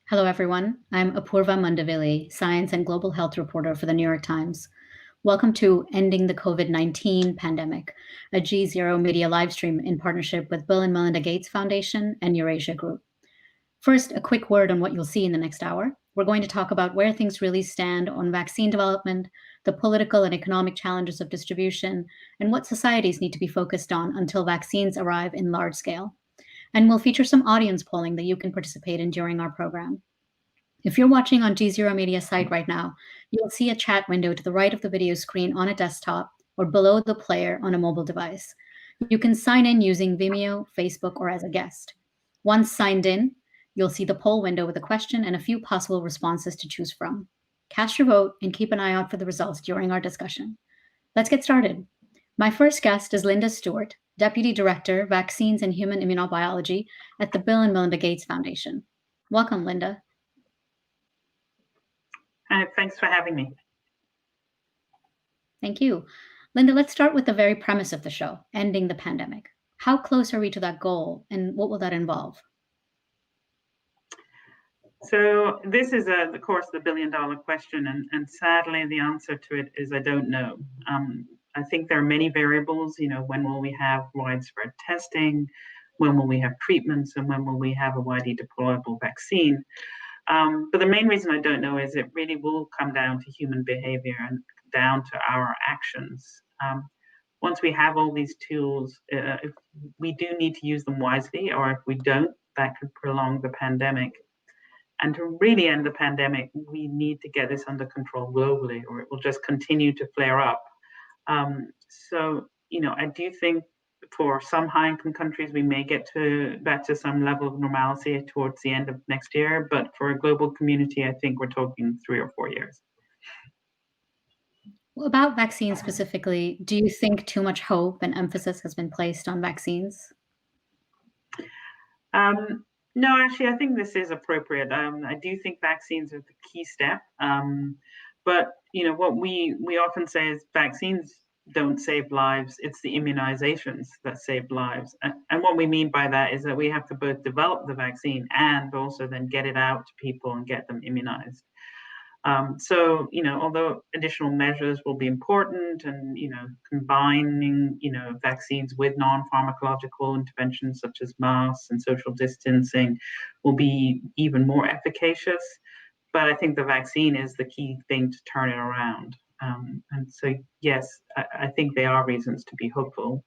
Hello, everyone. I'm Apoorva Mandavilli, Science and Global Health Reporter for the New York Times. Welcome to Ending the COVID-19 Pandemic, a GZERO Media livestream in partnership with Bill and Melinda Gates Foundation and Eurasia Group. First, a quick word on what you'll see in the next hour. We're going to talk about where things really stand on vaccine development, the political and economic challenges of distribution, and what societies need to be focused on until vaccines arrive in large scale. And we'll feature some audience polling that you can participate in during our program. If you're watching on GZERO Media site right now, you'll see a chat window to the right of the video screen on a desktop or below the player on a mobile device. You can sign in using Vimeo, Facebook, or as a guest. Once signed in, you'll see the poll window with a question and a few possible responses to choose from. Cast your vote and keep an eye out for the results during our discussion. Let's get started. My first guest is Lynda Stuart, Deputy Director, Vaccines and Human Immunobiology at the Bill and Melinda Gates Foundation. Welcome, Lynda. Hi, thanks for having me. Thank you. Lynda, let's start with the very premise of the show, ending the pandemic. How close are we to that goal, and what will that involve? So this is, of course, the billion-dollar question, and sadly, the answer to it is I don't know. I think there are many variables. When will we have widespread testing? When will we have treatments? And when will we have a widely deployable vaccine? But the main reason I don't know is it really will come down to human behavior and down to our actions. Once we have all these tools, if we do need to use them wisely, or if we don't, that could prolong the pandemic. And to really end the pandemic, we need to get this under control globally, or it will just continue to flare up. I do think for some high-income countries, we may get back to some level of normalcy towards the end of next year. But for a global community, I think we're talking 3 or 4 years. Well, about vaccines specifically, do you think too much hope and emphasis has been placed on vaccines? No, actually, I think this is appropriate. I do think vaccines are the key step. But what we often say is vaccines don't save lives. It's the immunizations that save lives. And what we mean by that is that we have to both develop the vaccine and also then get it out to people and get them immunized. Although additional measures will be important and, combining, vaccines with non-pharmacological interventions such as masks and social distancing will be even more efficacious. But I think the vaccine is the key thing to turn it around. Yes, I think there are reasons to be hopeful.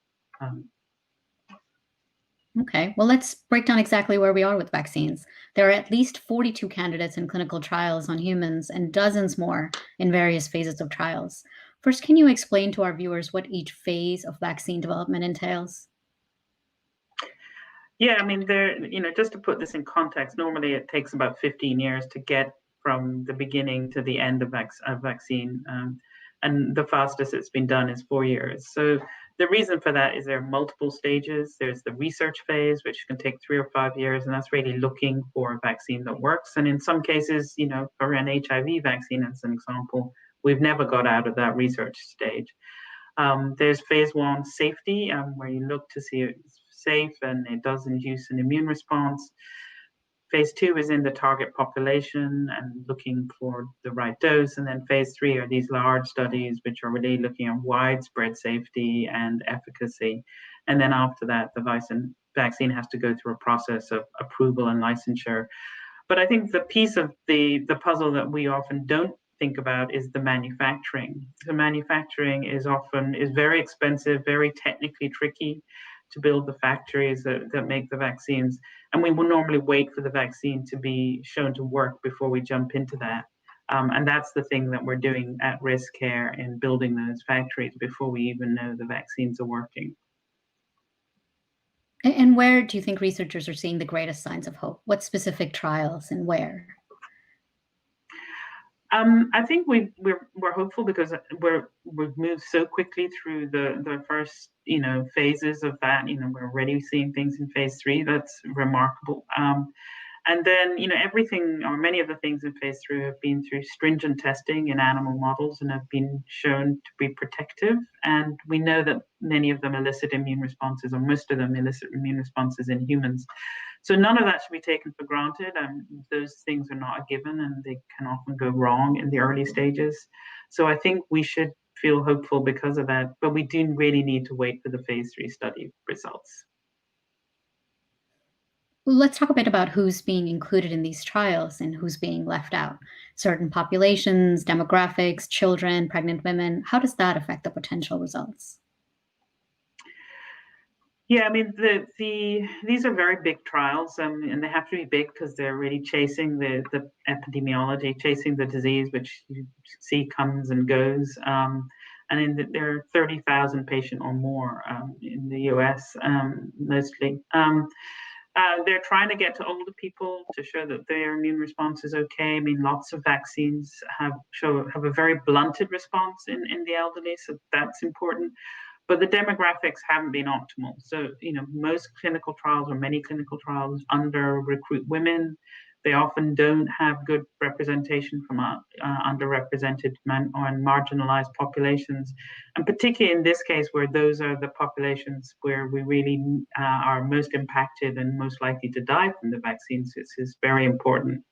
Okay, well, let's break down exactly where we are with vaccines. There are at least 42 candidates in clinical trials on humans and dozens more in various phases of trials. First, can you explain to our viewers what each phase of vaccine development entails? Yeah, I mean, just to put this in context, normally it takes about 15 years to get from the beginning to the end of a vaccine. And the fastest it's been done is 4 years. So the reason for that is there are multiple stages. There's the research phase, which can take 3 or 5 years, and that's really looking for a vaccine that works. And in some cases, for an HIV vaccine, as an example, we've never got out of that research stage. There's phase 1 safety, where you look to see if it's safe and it does induce an immune response. Phase 2 is in the target population and looking for the right dose. And then phase 3 are these large studies, which are really looking at widespread safety and efficacy. And then after that, the vaccine has to go through a process of approval and licensure. But I think the piece of the puzzle that we often don't think about is the manufacturing. The manufacturing is very expensive, very technically tricky to build the factories that make the vaccines. And we will normally wait for the vaccine to be shown to work before we jump into that. And that's the thing that we're doing at Risk Care in building those factories before we even know the vaccines are working. And where do you think researchers are seeing the greatest signs of hope? What specific trials and where? I think we're hopeful because we've moved so quickly through the first phases of that. We're already seeing things in phase 3. That's remarkable. And then, everything or many of the things in phase 3 have been through stringent testing in animal models and have been shown to be protective. And we know that many of them elicit immune responses, or most of them elicit immune responses in humans. So none of that should be taken for granted. Those things are not a given, and they can often go wrong in the early stages. So I think we should feel hopeful because of that, but we do really need to wait for the phase 3 study results. Let's talk a bit about who's being included in these trials and who's being left out. Certain populations, demographics, children, pregnant women. How does that affect the potential results? Yeah, I mean, these are very big trials, and they have to be big because they're really chasing the epidemiology, chasing the disease, which you see comes and goes. And there are 30,000 patient or more in the US, mostly. They're trying to get to older people to show that their immune response is okay. I mean, lots of vaccines have a very blunted response in the elderly, so that's important. But the demographics haven't been optimal. So, most clinical trials or many clinical trials under recruit women. They often don't have good representation from underrepresented or marginalized populations. And particularly in this case, where those are the populations where we really are most impacted and most likely to die from the vaccines, this is very important.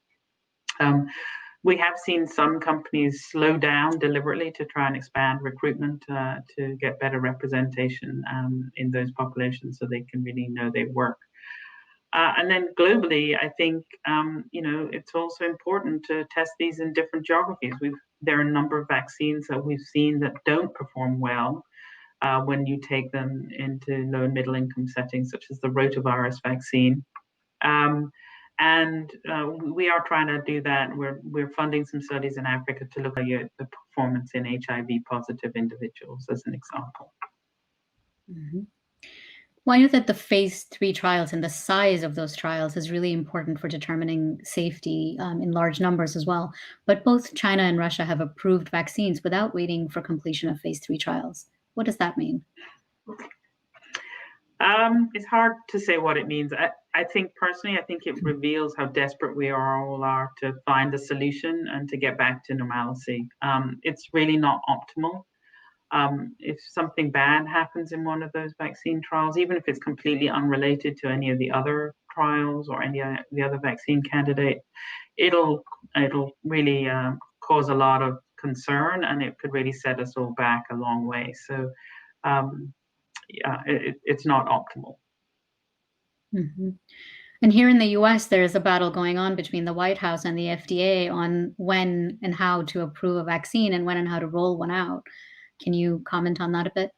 We have seen some companies slow down deliberately to try and expand recruitment to get better representation in those populations so they can really know they work. And then globally, I think, it's also important to test these in different geographies. There are a number of vaccines that we've seen that don't perform well when you take them into low and middle income settings, such as the rotavirus vaccine. And we are trying to do that. We're funding some studies in Africa to look at the performance in HIV positive individuals, as an example. Mm-hmm. Well, I know that the phase 3 trials and the size of those trials is really important for determining safety in large numbers as well. But both China and Russia have approved vaccines without waiting for completion of phase 3 trials. What does that mean? It's hard to say what it means. I think personally, it reveals how desperate we all are to find a solution and to get back to normalcy. It's really not optimal. If something bad happens in one of those vaccine trials, even if it's completely unrelated to any of the other trials or any of the other vaccine candidate, it'll really cause a lot of concern, and it could really set us all back a long way. So it's not optimal. Mm-hmm. And here in the US, there's a battle going on between the White House and the FDA on when and how to approve a vaccine and when and how to roll one out. Can you comment on that a bit?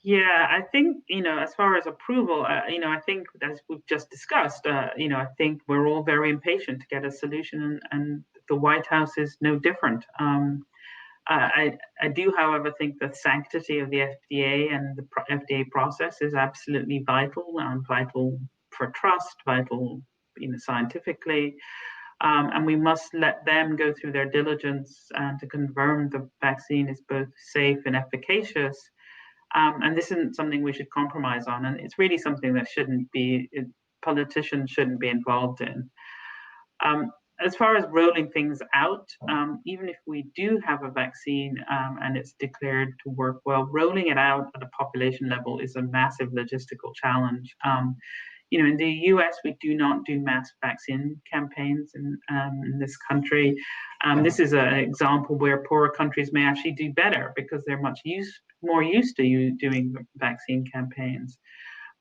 Yeah, I think, as far as approval, I think as we've just discussed, I think we're all very impatient to get a solution, and the White House is no different. I do, however, think the sanctity of the FDA and the FDA process is absolutely vital, vital for trust, vital, scientifically. And we must let them go through their diligence to confirm the vaccine is both safe and efficacious. And this isn't something we should compromise on. And it's really something that politicians shouldn't be involved in. As far as rolling things out, even if we do have a vaccine and it's declared to work well, rolling it out at a population level is a massive logistical challenge. In the US, we do not do mass vaccine campaigns in this country. This is an example where poorer countries may actually do better because they're more used to doing vaccine campaigns.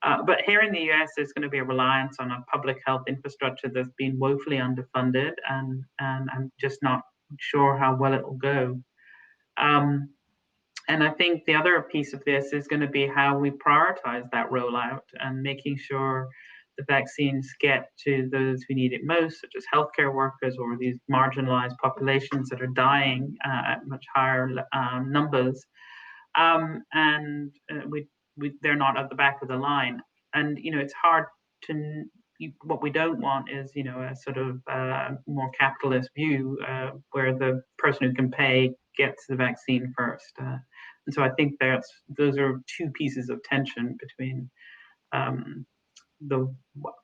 But here in the US, there's going to be a reliance on a public health infrastructure that's been woefully underfunded, and I'm just not sure how well it will go. And I think the other piece of this is going to be how we prioritize that rollout and making sure the vaccines get to those who need it most, such as healthcare workers or these marginalized populations that are dying at much higher numbers. They're not at the back of the line. And, it's hard what we don't want is, a sort of more capitalist view where the person who can pay gets the vaccine first. And so I think those are two pieces of tension between the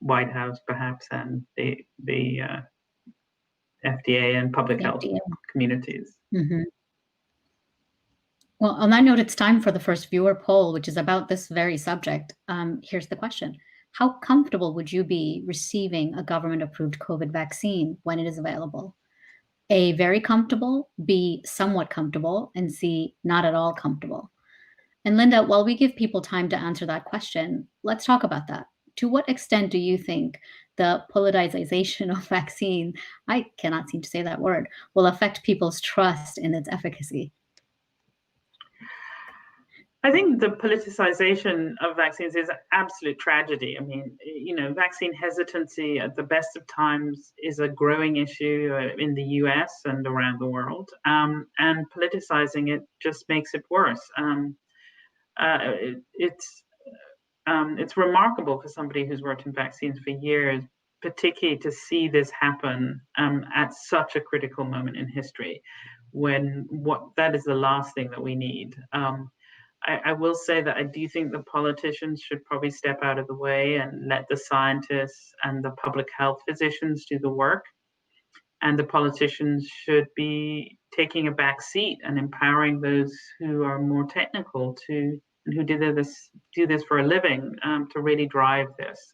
White House, perhaps, and the FDA and public health FDA. communities. Mm-hmm. Well, on that note, it's time for the first viewer poll, which is about this very subject. Here's the question. How comfortable would you be receiving a government-approved COVID vaccine when it is available? A, very comfortable, B, somewhat comfortable, and C, not at all comfortable. And Lynda, while we give people time to answer that question, let's talk about that. To what extent do you think the politicization of vaccine, I cannot seem to say that word, will affect people's trust in its efficacy? I think the politicization of vaccines is an absolute tragedy. I mean, vaccine hesitancy at the best of times is a growing issue in the US and around the world. And politicizing it just makes it worse. It's remarkable for somebody who's worked in vaccines for years, particularly to see this happen at such a critical moment in history, when that is the last thing that we need. I will say that I do think the politicians should probably step out of the way and let the scientists and the public health physicians do the work. And the politicians should be taking a back seat and empowering those who are more technical and who do this for a living to really drive this.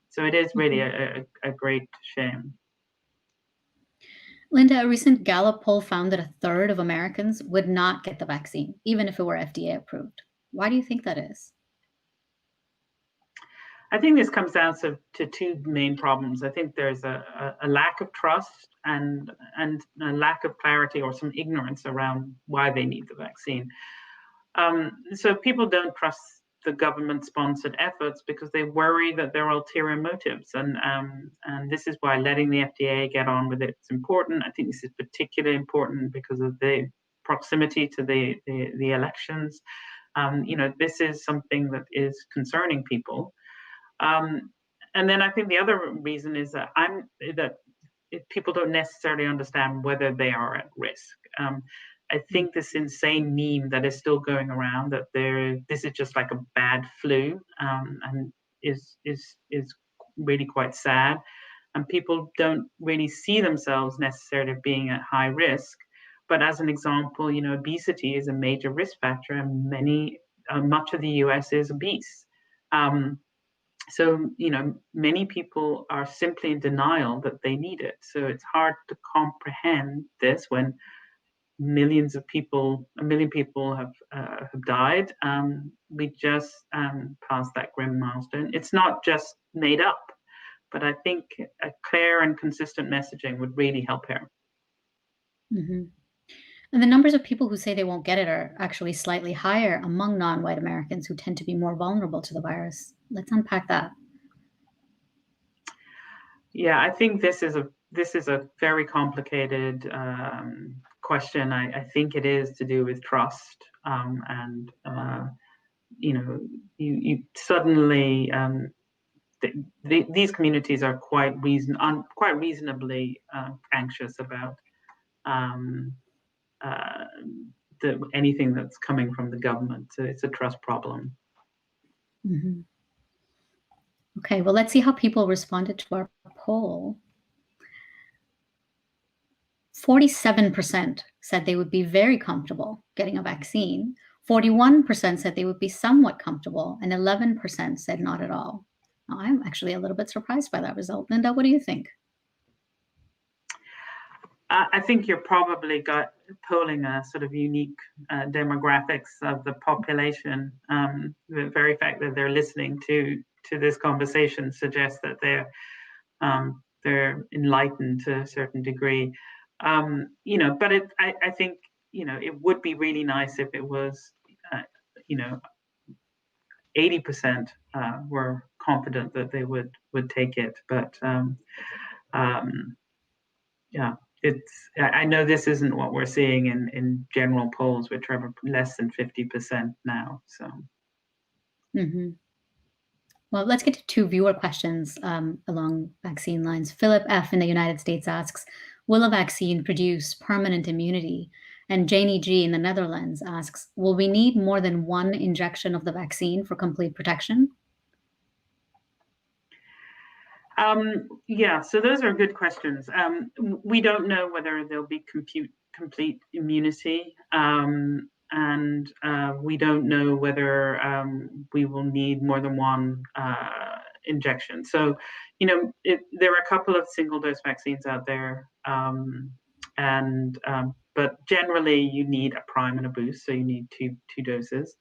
So it is really a great shame. Lynda, a recent Gallup poll found that a third of Americans would not get the vaccine, even if it were FDA approved. Why do you think that is? I think this comes down to two main problems. I think there's a lack of trust and a lack of clarity or some ignorance around why they need the vaccine. So people don't trust the government-sponsored efforts because they worry that there are ulterior motives, and this is why letting the FDA get on with it is important. I think this is particularly important because of the proximity to the elections. This is something that is concerning people, and then I think the other reason is that people don't necessarily understand whether they are at risk. I think this insane meme that is still going around that this is just like a bad flu, and is really quite sad, and people don't really see themselves necessarily being at high risk. But as an example, obesity is a major risk factor, and much of the US is obese. So, many people are simply in denial that they need it. So it's hard to comprehend this when a million people have died. We just passed that grim milestone. It's not just made up, but I think a clear and consistent messaging would really help here. Mm-hmm. And the numbers of people who say they won't get it are actually slightly higher among non-white Americans who tend to be more vulnerable to the virus. Let's unpack that. Yeah, I think this is a very complicated question. I think it is to do with trust, and you suddenly these communities are quite reasonably anxious about anything that's coming from the government. So it's a trust problem. Mm-hmm. Okay, well, let's see how people responded to our poll. 47% said they would be very comfortable getting a vaccine. 41% said they would be somewhat comfortable, and 11% said not at all. Now, I'm actually a little bit surprised by that result. Lynda, what do you think? I think you're probably polling a sort of unique demographics of the population. The very fact that they're listening to this conversation suggests that they're enlightened to a certain degree. But I think it would be really nice if it was 80% were confident that they would take it. But yeah. I know this isn't what we're seeing in general polls, which are less than 50% now. So, mm-hmm. Well, let's get to two viewer questions along vaccine lines. Philip F. in the United States asks, will a vaccine produce permanent immunity? And Janie G. in the Netherlands asks, will we need more than one injection of the vaccine for complete protection? Yeah, so those are good questions. We don't know whether there'll be complete immunity, and we don't know whether we will need more than one injection. So, there are a couple of single-dose vaccines out there, but generally you need a prime and a boost, so you need two doses.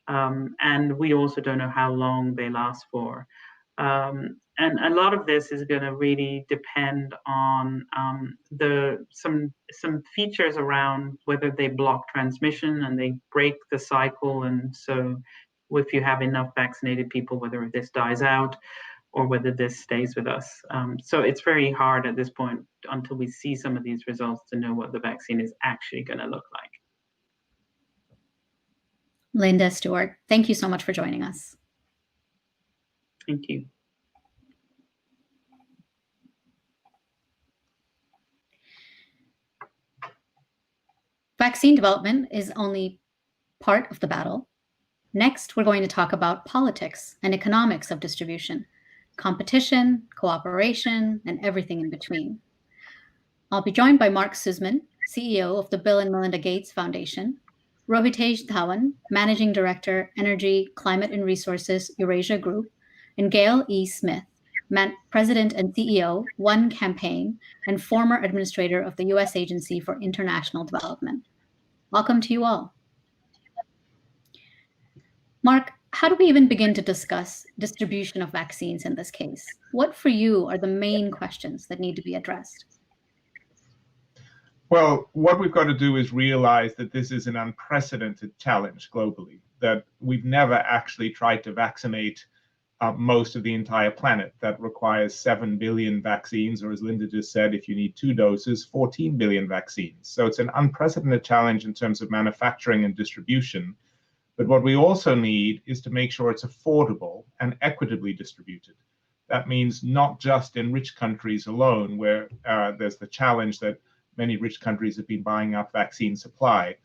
And we also don't know how long they last for. And a lot of this is going to really depend on some features around whether they block transmission and they break the cycle. And so if you have enough vaccinated people, whether this dies out or whether this stays with us. So it's very hard at this point until we see some of these results to know what the vaccine is actually going to look like. Lynda, Stuart, thank you so much for joining us. Thank you. Vaccine development is only part of the battle. Next, we're going to talk about politics and economics of distribution, competition, cooperation, and everything in between. I'll be joined by Mark Suzman, CEO of the Bill and Melinda Gates Foundation, Rohitesh Dhawan, Managing Director, Energy, Climate and Resources, Eurasia Group, and Gayle E. Smith, President and CEO, One Campaign, and former administrator of the U.S. Agency for International Development. Welcome to you all. Mark, how do we even begin to discuss distribution of vaccines in this case? What for you are the main questions that need to be addressed? Well, what we've got to do is realize that this is an unprecedented challenge globally, that we've never actually tried to vaccinate most of the entire planet. That requires 7 billion vaccines, or as Lynda just said, if you need 2 doses, 14 billion vaccines. So it's an unprecedented challenge in terms of manufacturing and distribution. But what we also need is to make sure it's affordable and equitably distributed. That means not just in rich countries alone, where there's the challenge that many rich countries have been buying up vaccine supply.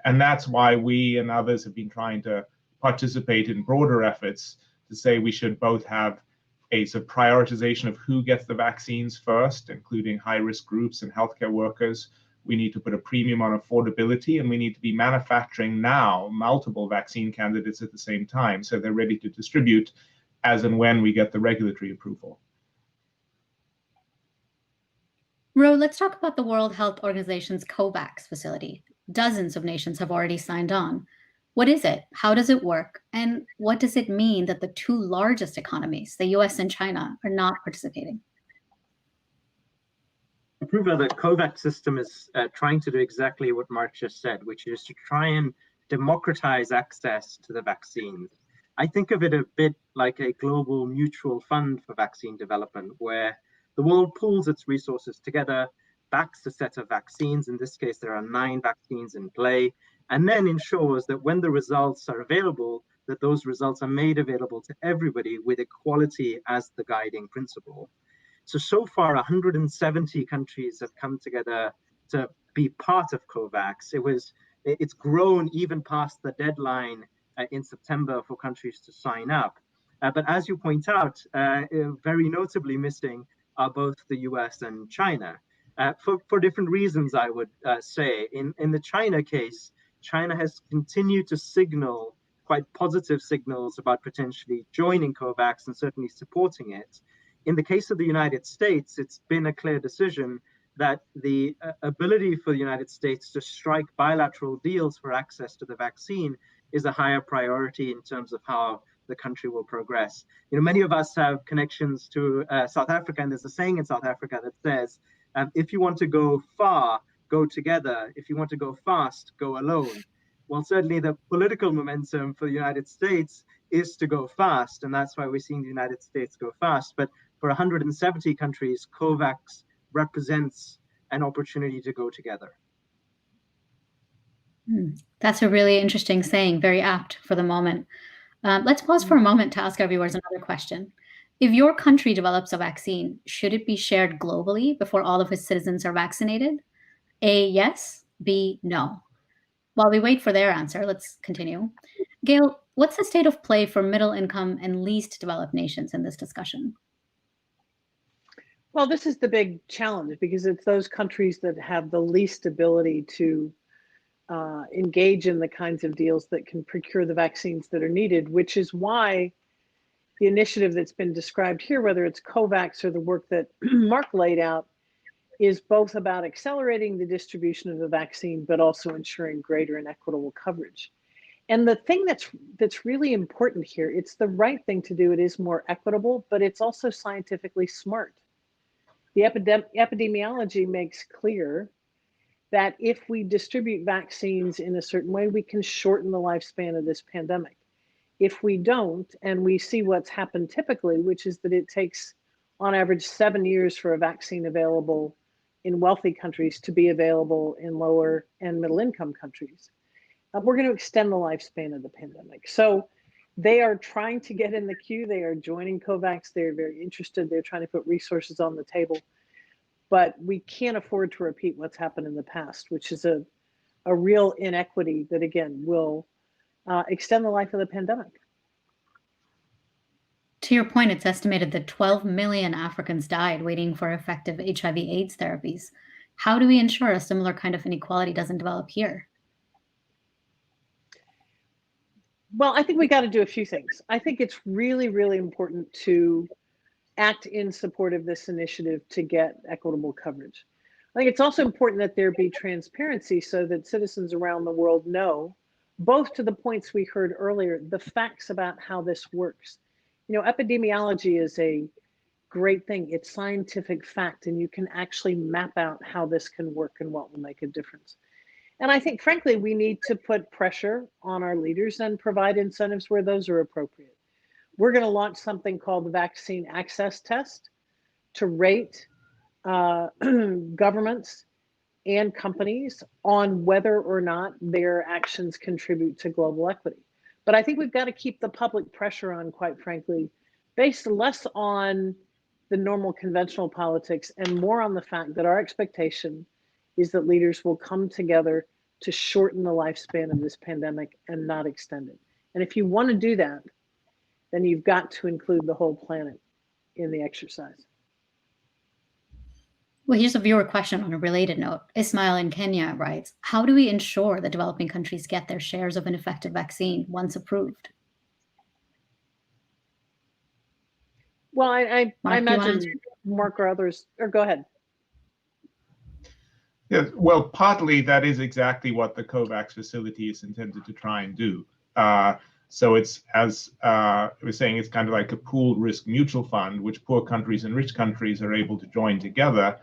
And that's why we and others have been trying to participate in broader efforts to say we should both have a sort of prioritization of who gets the vaccines first, including high-risk groups and healthcare workers. We need to put a premium on affordability, and we need to be manufacturing now multiple vaccine candidates at the same time so they're ready to distribute as and when we get the regulatory approval. Ro, let's talk about the World Health Organization's COVAX facility. Dozens of nations have already signed on. What is it? How does it work? And what does it mean that the 2 largest economies, the US and China, are not participating? Apoorva, the COVAX system is trying to do exactly what Mark just said, which is to try and democratize access to the vaccines. I think of it a bit like a global mutual fund for vaccine development, where the world pools its resources together, backs a set of vaccines. In this case, there are 9 vaccines in play, and then ensures that when the results are available, that those results are made available to everybody with equality as the guiding principle. So far, 170 countries have come together to be part of COVAX. It's grown even past the deadline in September for countries to sign up. But as you point out, very notably missing are both the US and China, for different reasons, I would say. In the China case, China has continued to signal quite positive signals about potentially joining COVAX and certainly supporting it. In the case of the United States, it's been a clear decision that the ability for the United States to strike bilateral deals for access to the vaccine is a higher priority in terms of how the country will progress. Many of us have connections to South Africa, and there's a saying in South Africa that says, if you want to go far, go together. If you want to go fast, go alone. Well, certainly the political momentum for the United States is to go fast, and that's why we're seeing the United States go fast. But for 170 countries, COVAX represents an opportunity to go together. That's a really interesting saying, very apt for the moment. Let's pause for a moment to ask our viewers another question. If your country develops a vaccine, should it be shared globally before all of its citizens are vaccinated? A, yes. B, no. While we wait for their answer, let's continue. Gayle, what's the state of play for middle income and least developed nations in this discussion? Well, this is the big challenge because it's those countries that have the least ability to engage in the kinds of deals that can procure the vaccines that are needed, which is why the initiative that's been described here, whether it's COVAX or the work that Mark laid out, is both about accelerating the distribution of the vaccine, but also ensuring greater and equitable coverage. And the thing that's really important here, it's the right thing to do. It is more equitable, but it's also scientifically smart. The epidemiology makes clear that if we distribute vaccines in a certain way, we can shorten the lifespan of this pandemic. If we don't, and we see what's happened typically, which is that it takes on average 7 years for a vaccine available in wealthy countries to be available in lower and middle income countries, we're going to extend the lifespan of the pandemic. So they are trying to get in the queue. They are joining COVAX. They're very interested. They're trying to put resources on the table. But we can't afford to repeat what's happened in the past, which is a real inequity that, again, will extend the life of the pandemic. To your point, it's estimated that 12 million Africans died waiting for effective HIV/AIDS therapies. How do we ensure a similar kind of inequality doesn't develop here? Well, I think we got to do a few things. I think it's really, really important to act in support of this initiative to get equitable coverage. I think it's also important that there be transparency so that citizens around the world know, both to the points we heard earlier, the facts about how this works. You know, epidemiology is a great thing. It's scientific fact, and you can actually map out how this can work and what will make a difference. And I think, frankly, we need to put pressure on our leaders and provide incentives where those are appropriate. We're going to launch something called the Vaccine Access Test to rate governments and companies on whether or not their actions contribute to global equity. But I think we've got to keep the public pressure on, quite frankly, based less on the normal conventional politics and more on the fact that our expectation is that leaders will come together to shorten the lifespan of this pandemic and not extend it. And if you want to do that, then you've got to include the whole planet in the exercise. Well, here's a viewer question on a related note. Ismail in Kenya writes, how do we ensure that developing countries get their shares of an effective vaccine once approved? Well, I Mark, imagine Mark or others, or go ahead. Yes, well, partly that is exactly what the COVAX facility is intended to try and do. So it's, as I was saying, it's kind of like a pooled risk mutual fund, which poor countries and rich countries are able to join together.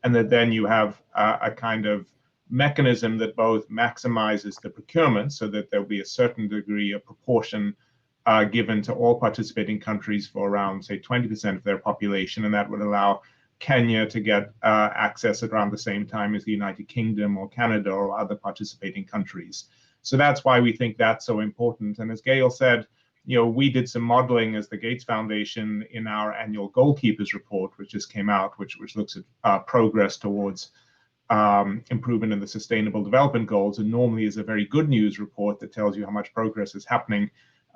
And that then you have a kind of mechanism that both maximizes the procurement so that there'll be a certain degree of proportion given to all participating countries for around, say, 20% of their population. And that would allow Kenya to get access at around the same time as the United Kingdom or Canada or other participating countries. So that's why we think that's so important. And as Gayle said, you know, we did some modeling as the Gates Foundation in our annual Goalkeepers report, which just came out, which looks at progress towards improvement in the Sustainable Development Goals, and normally is a very good news report that tells you how much progress is happening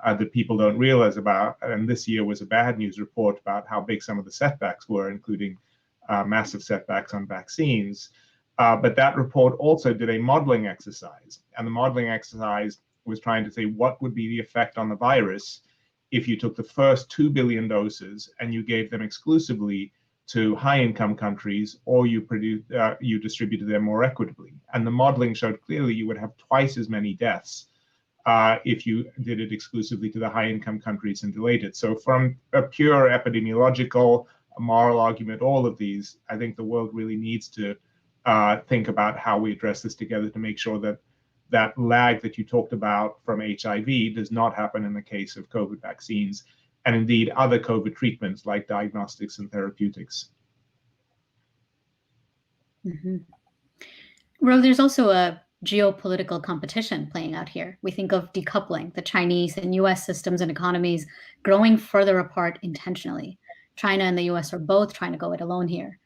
that people don't realize about. And this year was a bad news report about how big some of the setbacks were, including massive setbacks on vaccines. But that report also did a modeling exercise, and the modeling exercise was trying to say what would be the effect on the virus if you took the first 2 billion doses and you gave them exclusively to high-income countries, or you distributed them more equitably. And the modeling showed clearly you would have twice as many deaths if you did it exclusively to the high-income countries and delayed it. So from a pure epidemiological, a moral argument, all of these, I think the world really needs to think about how we address this together to make sure that that lag that you talked about from HIV does not happen in the case of COVID vaccines, and indeed other COVID treatments like diagnostics and therapeutics. Mm-hmm. Ro, there's also a geopolitical competition playing out here. We think of decoupling, the Chinese and US systems and economies growing further apart intentionally. China and the US are both trying to go it alone here.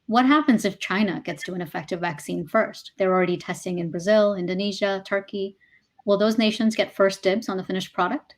What happens if China gets to an effective vaccine first? They're already testing in Brazil, Indonesia, Turkey. Will those nations get first dibs on the finished product?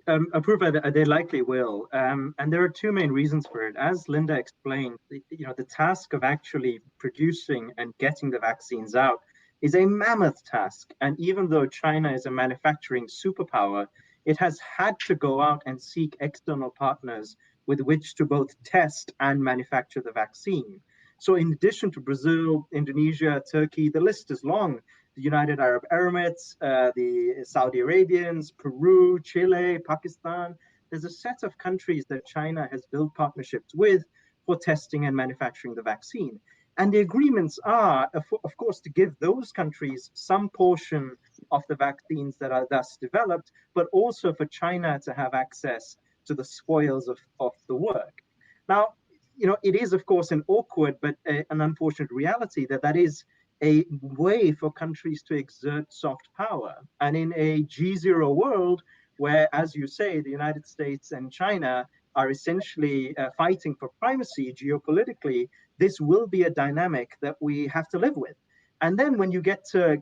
Apoorva, they likely will. And there are two main reasons for it. As Lynda explained, the task of actually producing and getting the vaccines out is a mammoth task. And even though China is a manufacturing superpower, it has had to go out and seek external partners with which to both test and manufacture the vaccine. So in addition to Brazil, Indonesia, Turkey, the list is long. The United Arab Emirates, the Saudi Arabians, Peru, Chile, Pakistan. There's a set of countries that China has built partnerships with for testing and manufacturing the vaccine. And the agreements are, of course, to give those countries some portion of the vaccines that are thus developed, but also for China to have access to the spoils of the work. Now, it is, of course, an awkward but an unfortunate reality that is a way for countries to exert soft power. And in a G0 world, where, as you say, the United States and China are essentially fighting for primacy geopolitically, this will be a dynamic that we have to live with. And then when you get to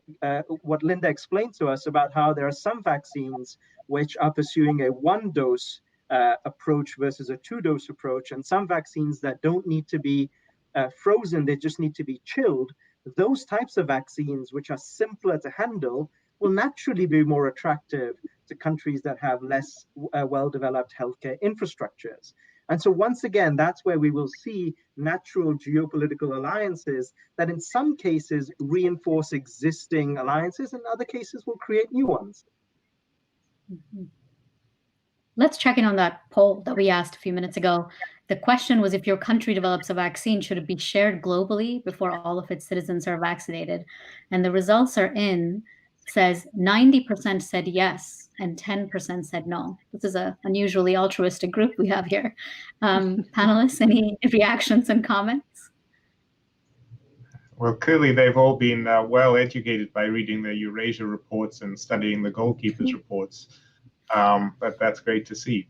what Lynda explained to us about how there are some vaccines which are pursuing a one-dose approach versus a two-dose approach, and some vaccines that don't need to be frozen, they just need to be chilled, those types of vaccines, which are simpler to handle, will naturally be more attractive to countries that have less well-developed healthcare infrastructures. And so once again, that's where we will see natural geopolitical alliances that in some cases reinforce existing alliances, in other cases will create new ones. Mm-hmm. Let's check in on that poll that we asked a few minutes ago. The question was, if your country develops a vaccine, should it be shared globally before all of its citizens are vaccinated? And the results are in, says 90% said yes and 10% said no. This is an unusually altruistic group we have here. Panelists, any reactions and comments? Well, clearly they've all been well educated by reading the Eurasia reports and studying the goalkeepers reports. But that's great to see.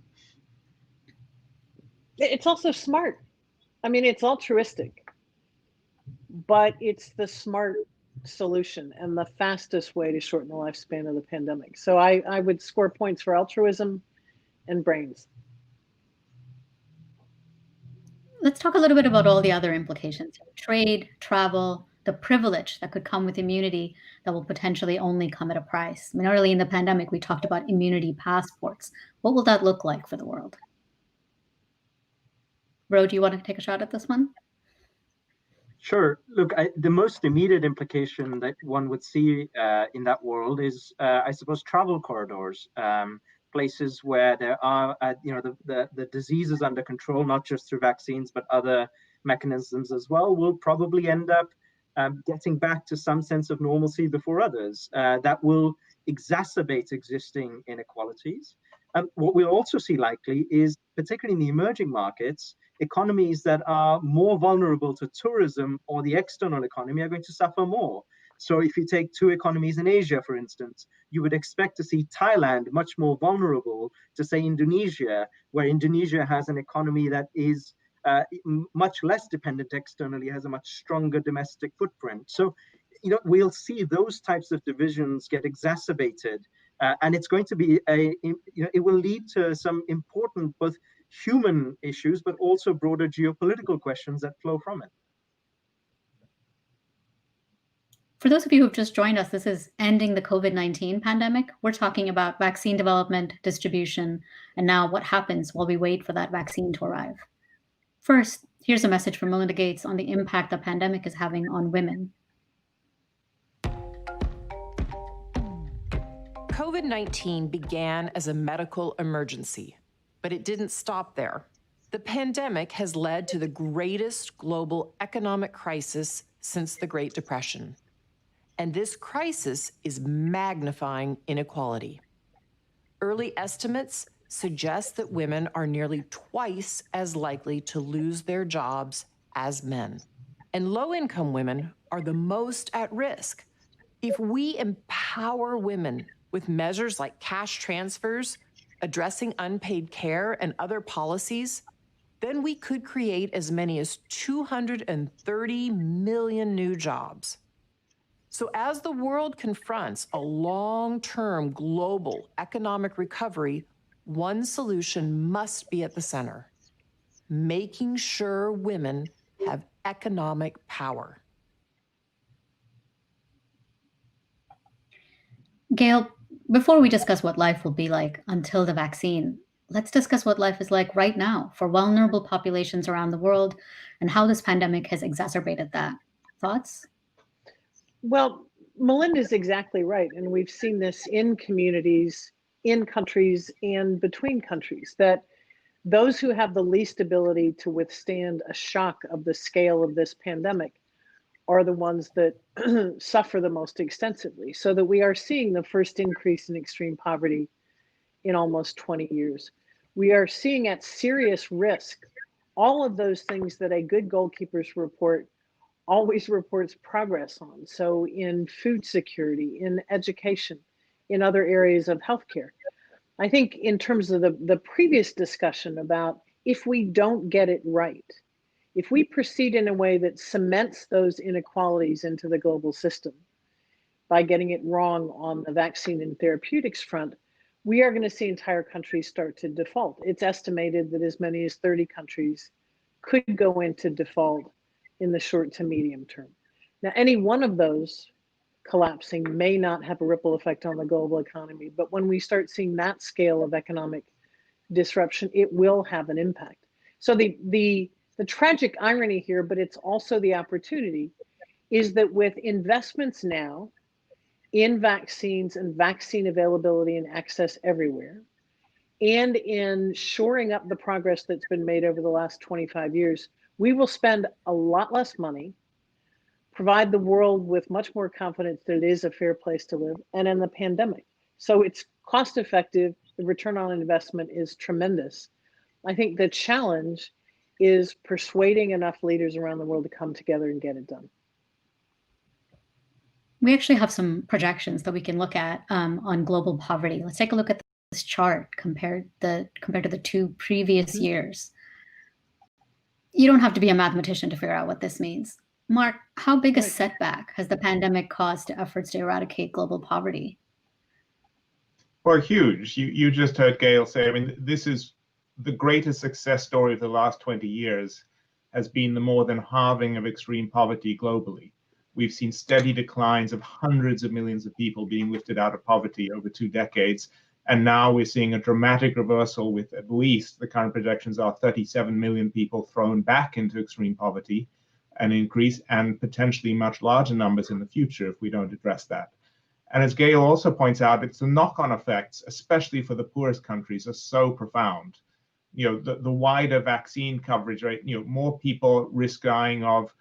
It's also smart. I mean, it's altruistic, but it's the smart solution and the fastest way to shorten the lifespan of the pandemic. So I would score points for altruism and brains. Let's talk a little bit about all the other implications: trade, travel, the privilege that could come with immunity that will potentially only come at a price. I mean, early in the pandemic, we talked about immunity passports. What will that look like for the world? Ro, do you want to take a shot at this one? Sure. Look, the most immediate implication that one would see in that world is, I suppose, travel corridors, places where there are, the disease is under control, not just through vaccines, but other mechanisms as well, will probably end up getting back to some sense of normalcy before others. That will exacerbate existing inequalities. What we'll also see likely is, particularly in the emerging markets, economies that are more vulnerable to tourism or the external economy are going to suffer more. So if you take two economies in Asia, for instance, you would expect to see Thailand much more vulnerable to, say, Indonesia, where Indonesia has an economy that is much less dependent externally, has a much stronger domestic footprint. So, we'll see those types of divisions get exacerbated, and it's going to be it will lead to some important both human issues, but also broader geopolitical questions that flow from it. For those of you who've just joined us, this is Ending the COVID-19 Pandemic. We're talking about vaccine development, distribution, and now what happens while we wait for that vaccine to arrive. First, here's a message from Melinda Gates on the impact the pandemic is having on women. COVID-19 began as a medical emergency, but it didn't stop there. The pandemic has led to the greatest global economic crisis since the Great Depression. And this crisis is magnifying inequality. Early estimates suggest that women are nearly twice as likely to lose their jobs as men. And low-income women are the most at risk. If we empower women with measures like cash transfers, addressing unpaid care, and other policies, then we could create as many as 230 million new jobs. So as the world confronts a long-term global economic recovery, one solution must be at the center: making sure women have economic power. Gayle, before we discuss what life will be like until the vaccine, let's discuss what life is like right now for vulnerable populations around the world and how this pandemic has exacerbated that. Thoughts? Well, Melinda's exactly right. And we've seen this in communities, in countries, and between countries, that those who have the least ability to withstand a shock of the scale of this pandemic are the ones that suffer the most extensively. So that we are seeing the first increase in extreme poverty in almost 20 years. We are seeing at serious risk all of those things that a good goalkeeper's report always reports progress on. So in food security, in education, in other areas of healthcare. I think in terms of the previous discussion about if we don't get it right, if we proceed in a way that cements those inequalities into the global system by getting it wrong on the vaccine and therapeutics front, we are going to see entire countries start to default. It's estimated that as many as 30 countries could go into default in the short to medium term. Now, any one of those collapsing may not have a ripple effect on the global economy, but when we start seeing that scale of economic disruption, it will have an impact. So the tragic irony here, but it's also the opportunity, is that with investments now in vaccines and vaccine availability and access everywhere, and in shoring up the progress that's been made over the last 25 years, we will spend a lot less money, provide the world with much more confidence that it is a fair place to live, and in the pandemic. So it's cost effective, the return on investment is tremendous. I think the challenge is persuading enough leaders around the world to come together and get it done. We actually have some projections that we can look at on global poverty. Let's take a look at this to the two previous years. You don't have to be a mathematician to figure out what this means. Mark, how big a setback has the pandemic caused to efforts to eradicate global poverty? Well, huge. You just heard Gayle say, I mean, this is the greatest success story of the last 20 years has been the more than halving of extreme poverty globally. We've seen steady declines of hundreds of millions of people being lifted out of poverty over 2 decades. And now we're seeing a dramatic reversal with at least, the current projections are 37 million people thrown back into extreme poverty, an increase, and potentially much larger numbers in the future if we don't address that. And as Gayle also points out, it's the knock-on effects, especially for the poorest countries, are so profound. You know, the wider vaccine coverage, right? You know, more people risk dying of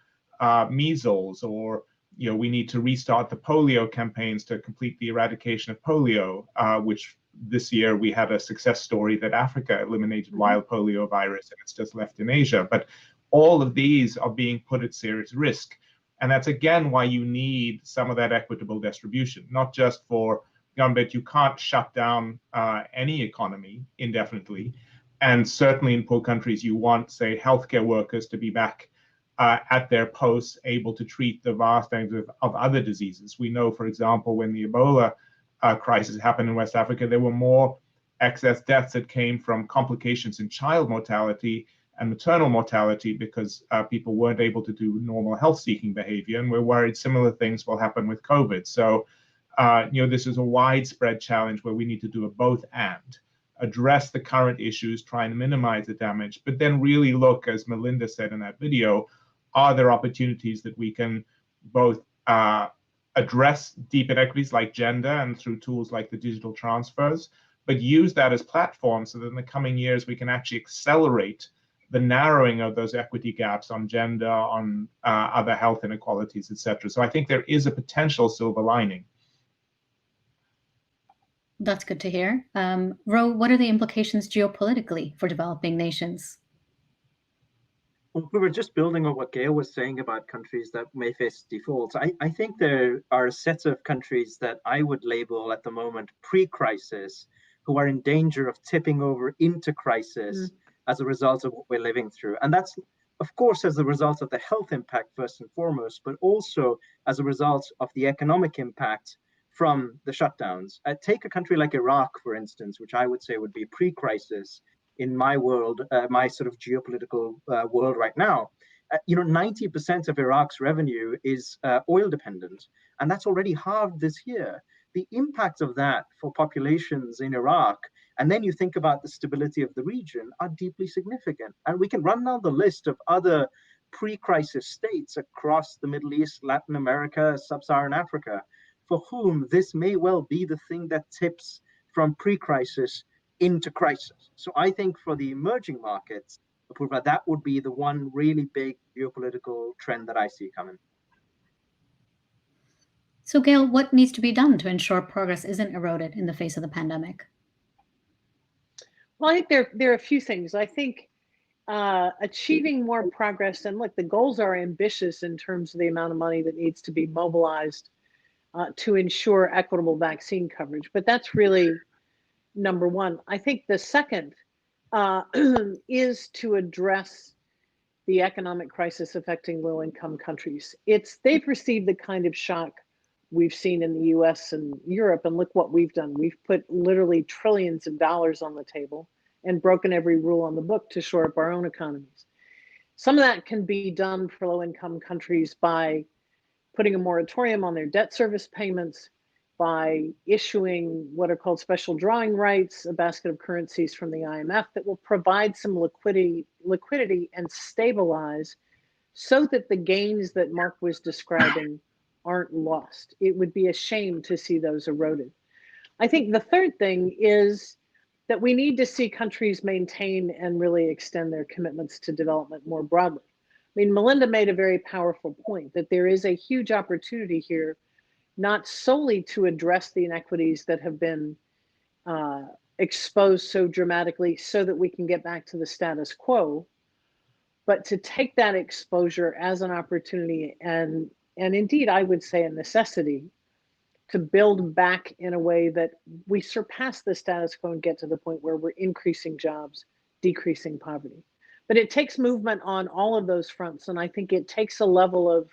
measles, or we need to restart the polio campaigns to complete the eradication of polio, which this year we had a success story that Africa eliminated wild polio virus and it's just left in Asia. But all of these are being put at serious risk. And that's again why you need some of that equitable distribution, not just for government. You can't shut down any economy indefinitely. And certainly in poor countries, you want, say, healthcare workers to be back at their posts, able to treat the vast range of other diseases. We know, for example, when the Ebola crisis happened in West Africa, there were more excess deaths that came from complications in child mortality and maternal mortality because people weren't able to do normal health-seeking behavior. And we're worried similar things will happen with COVID. So, this is a widespread challenge where we need to do a both and. Address the current issues, try and minimize the damage, but then really look, as Melinda said in that video, are there opportunities that we can both address deep inequities like gender and through tools like the digital transfers, but use that as platforms so that in the coming years we can actually accelerate the narrowing of those equity gaps on gender, on other health inequalities, etc. So I think there is a potential silver lining. That's good to hear. Ro, what are the implications geopolitically for developing nations? Well, we were just building on what Gayle was saying about countries that may face defaults. I think there are sets of countries that I would label at the moment pre-crisis who are in danger of tipping over into crisis as a result of what we're living through. And that's, of course, as a result of the health impact first and foremost, but also as a result of the economic impact from the shutdowns. Take a country like Iraq, for instance, which I would say would be pre-crisis in my world, my sort of geopolitical world right now. 90% of Iraq's revenue is oil dependent, and that's already halved this year. The impact of that for populations in Iraq, and then you think about the stability of the region, are deeply significant. And we can run down the list of other pre-crisis states across the Middle East, Latin America, Sub-Saharan Africa, for whom this may well be the thing that tips from pre-crisis into crisis. So I think for the emerging markets, Apoorva, that would be the one really big geopolitical trend that I see coming. So, Gayle, what needs to be done to ensure progress isn't eroded in the face of the pandemic? Well, I think there are a few things. I think achieving more progress, and look, the goals are ambitious in terms of the amount of money that needs to be mobilized to ensure equitable vaccine coverage. But that's really number one. I think the second is to address the economic crisis affecting low-income countries. They've received the kind of shock we've seen in the US and Europe, and look what we've done. We've put literally trillions of dollars on the table and broken every rule on the book to shore up our own economies. Some of that can be done for low-income countries by putting a moratorium on their debt service payments, by issuing what are called special drawing rights, a basket of currencies from the IMF that will provide some liquidity and stabilize so that the gains that Mark was describing aren't lost. It would be a shame to see those eroded. I think the third thing is that we need to see countries maintain and really extend their commitments to development more broadly. I mean, Melinda made a very powerful point that there is a huge opportunity here, not solely to address the inequities that have been exposed so dramatically so that we can get back to the status quo, but to take that exposure as an opportunity and indeed, I would say a necessity to build back in a way that we surpass the status quo and get to the point where we're increasing jobs, decreasing poverty. But it takes movement on all of those fronts. And I think it takes a level of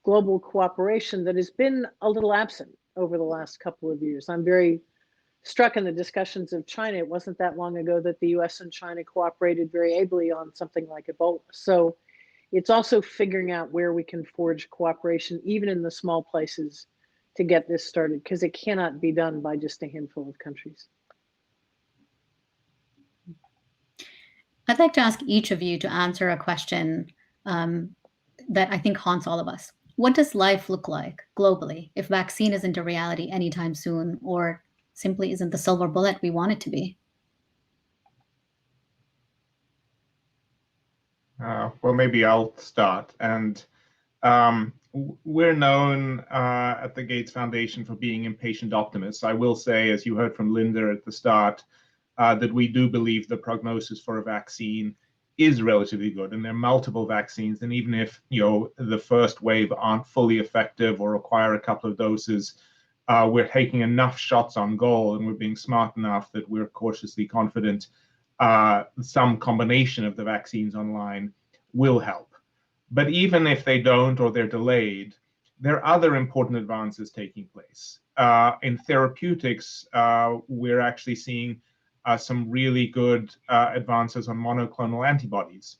global cooperation that has been a little absent over the last couple of years. I'm very struck in the discussions of China. It wasn't that long ago that the US and China cooperated very ably on something like Ebola. So it's also figuring out where we can forge cooperation, even in the small places, to get this started, because it cannot be done by just a handful of countries. I'd like to ask each of you to answer a question that I think haunts all of us. What does life look like globally if vaccine isn't a reality anytime soon, or simply isn't the silver bullet we want it to be? Well, maybe I'll start. And we're known at the Gates Foundation for being impatient optimists. I will say, as you heard from Lynda at the start, that we do believe the prognosis for a vaccine is relatively good, and there are multiple vaccines. And even if the first wave aren't fully effective or require a couple of doses, we're taking enough shots on goal, and we're being smart enough that we're cautiously confident some combination of the vaccines online will help. But even if they don't or they're delayed, there are other important advances taking place. In therapeutics, we're actually seeing some really good advances on monoclonal antibodies,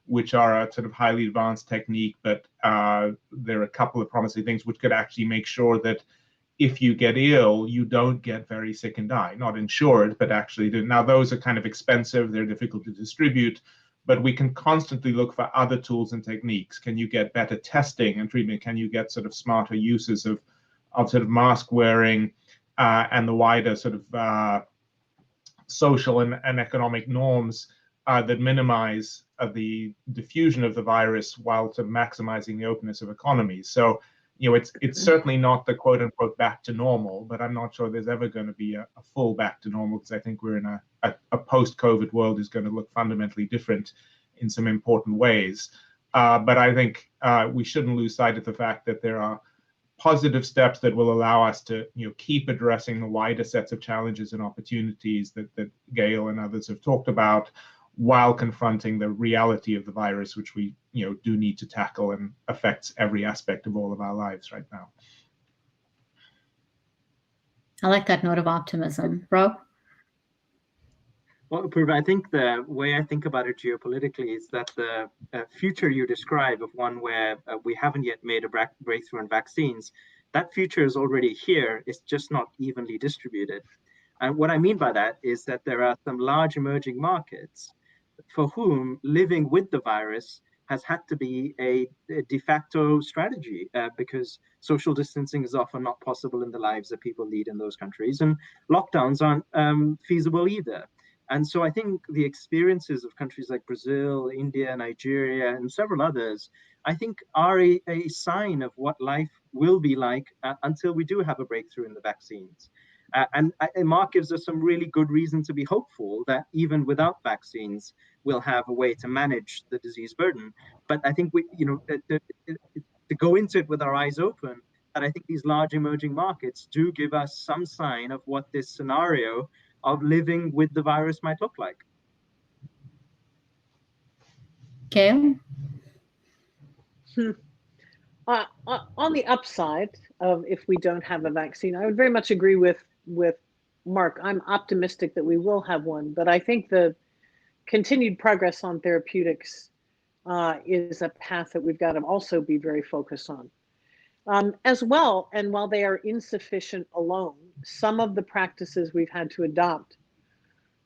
which are a sort of highly advanced technique, but there are a couple of promising things which could actually make sure that if you get ill, you don't get very sick and die. Not insured, but actually do. Now, those are kind of expensive, they're difficult to distribute, but we can constantly look for other tools and techniques. Can you get better testing and treatment? Can you get sort of smarter uses of sort of mask wearing and the wider sort of social and economic norms that minimize the diffusion of the virus while sort of maximizing the openness of economies? So, it's certainly not the quote unquote back to normal, but I'm not sure there's ever going to be a full back to normal, because I think we're in a post-COVID world is going to look fundamentally different in some important ways. But I think we shouldn't lose sight of the fact that there are positive steps that will allow us to keep addressing the wider sets of challenges and opportunities that Gayle and others have talked about, while confronting the reality of the virus, which we do need to tackle and affects every aspect of all of our lives right now. I like that note of optimism. Ro? Well, Apoorva, I think the way I think about it geopolitically is that the future you describe of one where we haven't yet made a breakthrough in vaccines, that future is already here. It's just not evenly distributed. And what I mean by that is that there are some large emerging markets for whom living with the virus has had to be a de facto strategy because social distancing is often not possible in the lives that people lead in those countries, and lockdowns aren't feasible either. And so I think the experiences of countries like Brazil, India, Nigeria, and several others, I think are a sign of what life will be like until we do have a breakthrough in the vaccines. And Mark gives us some really good reason to be hopeful that even without vaccines, we'll have a way to manage the disease burden. But I think to go into it with our eyes open, that I think these large emerging markets do give us some sign of what this scenario of living with the virus might look like. Gayle? On the upside of if we don't have a vaccine, I would very much agree with Mark. I'm optimistic that we will have one, but I think the continued progress on therapeutics is a path that we've got to also be very focused on. As well, and while they are insufficient alone, some of the practices we've had to adopt,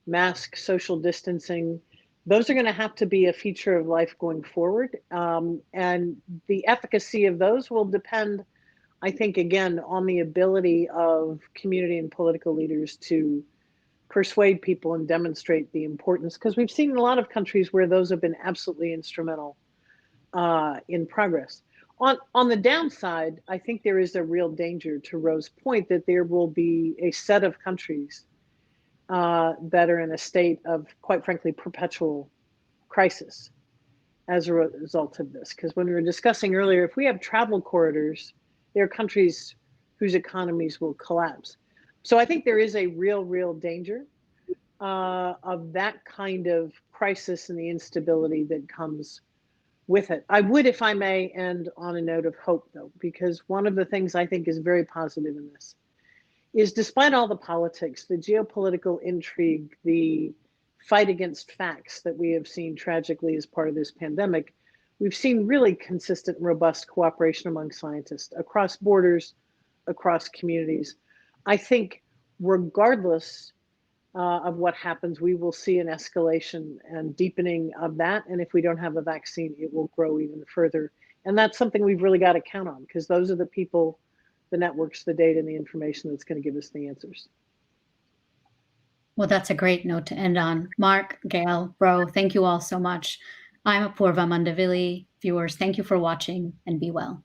mask, social distancing, those are going to have to be a feature of life going forward. And the efficacy of those will depend, I think, again, on the ability of community and political leaders to persuade people and demonstrate the importance, because we've seen in a lot of countries where those have been absolutely instrumental in progress. On the downside, I think there is a real danger, to Ro's point, that there will be a set of countries that are in a state of, quite frankly, perpetual crisis as a result of this. Because when we were discussing earlier, if we have travel corridors, there are countries whose economies will collapse. So I think there is a real danger of that kind of crisis and the instability that comes with it. I would, if I may, end on a note of hope, though, because one of the things I think is very positive in this is, despite all the politics, the geopolitical intrigue, the fight against facts that we have seen tragically as part of this pandemic, we've seen really consistent and robust cooperation among scientists across borders, across communities. I think regardless of what happens, we will see an escalation and deepening of that. And if we don't have a vaccine, it will grow even further. And that's something we've really got to count on, because those are the people, the networks, the data, and the information that's going to give us the answers. Well, that's a great note to end on. Mark, Gayle, Ro, thank you all so much. I'm Apoorva Mandavilli. Viewers, thank you for watching, and be well.